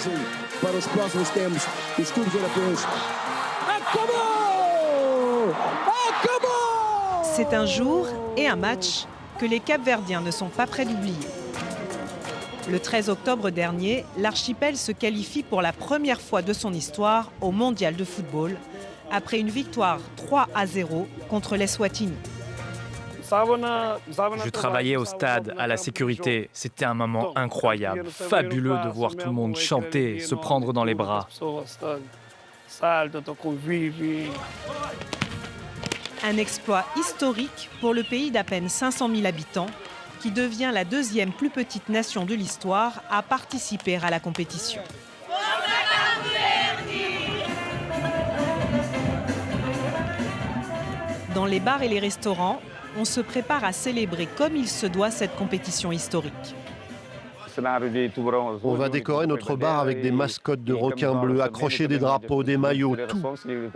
bagagem para os próximos tempos dos clubes europeus. Acabou! Acabou! C'est un jour et un match que les Capverdiens ne sont pas prêts d'oublier. Le 13 octobre dernier, l'archipel se qualifie pour la première fois de son histoire au mondial de football, après une victoire 3-0 contre l'Eswatini. Je travaillais au stade, à la sécurité. C'était un moment incroyable, fabuleux de voir tout le monde chanter, se prendre dans les bras. Un exploit historique pour le pays d'à peine 500 000 habitants, qui devient la deuxième plus petite nation de l'histoire à participer à la compétition. Dans les bars et les restaurants, on se prépare à célébrer comme il se doit cette compétition historique. On va décorer notre bar avec des mascottes de requins bleus, accrocher des drapeaux, des maillots, tout.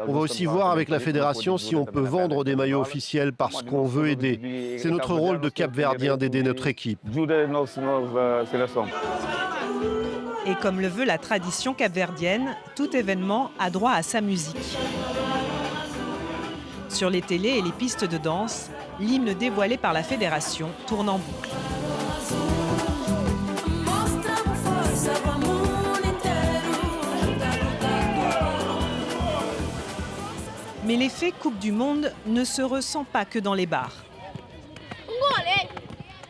On va aussi voir avec la fédération si on peut vendre des maillots officiels parce qu'on veut aider. C'est notre rôle de Cap-Verdien d'aider notre équipe. Et comme le veut la tradition capverdienne, tout événement a droit à sa musique. Sur les télés et les pistes de danse, l'hymne dévoilé par la fédération tourne en boucle. Mais l'effet Coupe du Monde ne se ressent pas que dans les bars.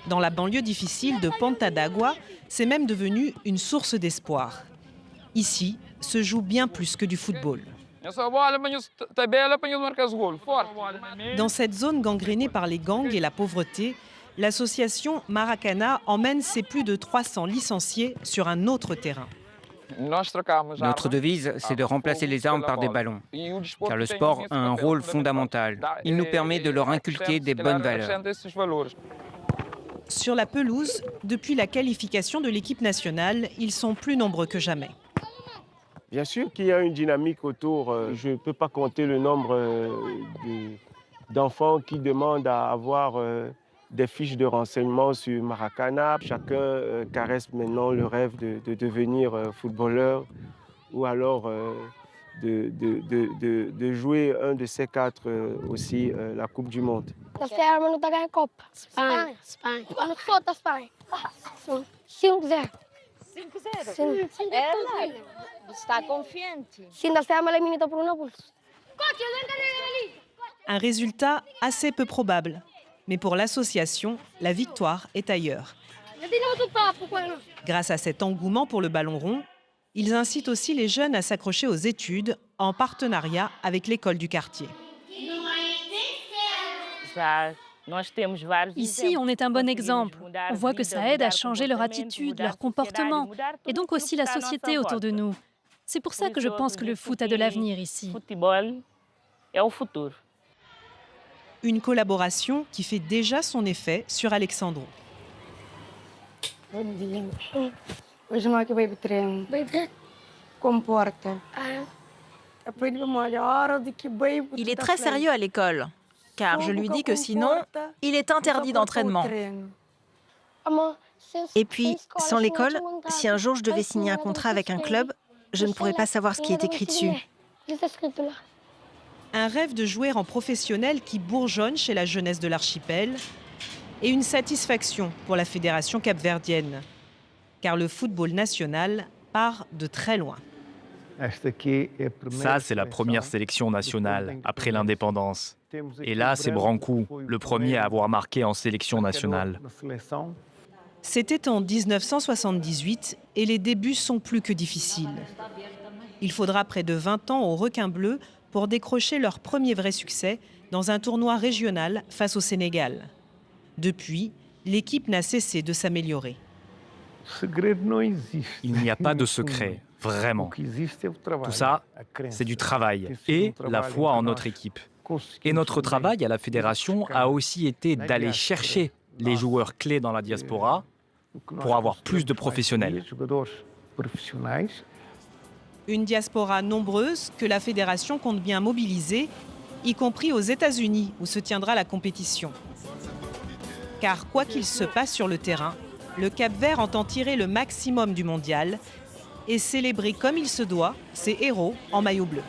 Dans la banlieue difficile de Ponta d'Água, c'est même devenu une source d'espoir. Ici, se joue bien plus que du football. Dans cette zone gangrénée par les gangs et la pauvreté, l'association Maracana emmène ses plus de 300 licenciés sur un autre terrain. Notre devise, c'est de remplacer les armes par des ballons, car le sport a un rôle fondamental. Il nous permet de leur inculquer des bonnes valeurs. Sur la pelouse, depuis la qualification de l'équipe nationale, ils sont plus nombreux que jamais. Bien sûr qu'il y a une dynamique autour. Je ne peux pas compter le nombre d'enfants qui demandent à avoir des fiches de renseignement sur Maracana. Chacun caresse maintenant le rêve de devenir footballeur ou alors de jouer un de ces quatre aussi, la Coupe du Monde. Un résultat assez peu probable. Mais pour l'association, la victoire est ailleurs. Grâce à cet engouement pour le ballon rond, ils incitent aussi les jeunes à s'accrocher aux études en partenariat avec l'école du quartier. Ici, on est un bon exemple. On voit que ça aide à changer leur attitude, leur comportement, et donc aussi la société autour de nous. C'est pour ça que je pense que le foot a de l'avenir ici. Une collaboration qui fait déjà son effet sur Alexandro. Il est très sérieux à l'école, car je lui dis que sinon, il est interdit d'entraînement. Et puis, sans l'école, si un jour je devais signer un contrat avec un club, je ne pourrais pas savoir ce qui est écrit dessus. Un rêve de jouer en professionnel qui bourgeonne chez la jeunesse de l'archipel et une satisfaction pour la fédération capverdienne, car le football national part de très loin. Ça, c'est la première sélection nationale après l'indépendance. Et là, c'est Branco, le premier à avoir marqué en sélection nationale. C'était en 1978 et les débuts sont plus que difficiles. Il faudra près de 20 ans aux Requins Bleus pour décrocher leur premier vrai succès dans un tournoi régional face au Sénégal. Depuis, l'équipe n'a cessé de s'améliorer. Il n'y a pas de secret, vraiment. Tout ça, c'est du travail et la foi en notre équipe. Et notre travail à la fédération a aussi été d'aller chercher les joueurs clés dans la diaspora pour avoir plus de professionnels. Une diaspora nombreuse que la fédération compte bien mobiliser, y compris aux États-Unis où se tiendra la compétition. Car quoi qu'il se passe sur le terrain, le Cap-Vert entend tirer le maximum du mondial et célébrer comme il se doit ses héros en maillot bleu.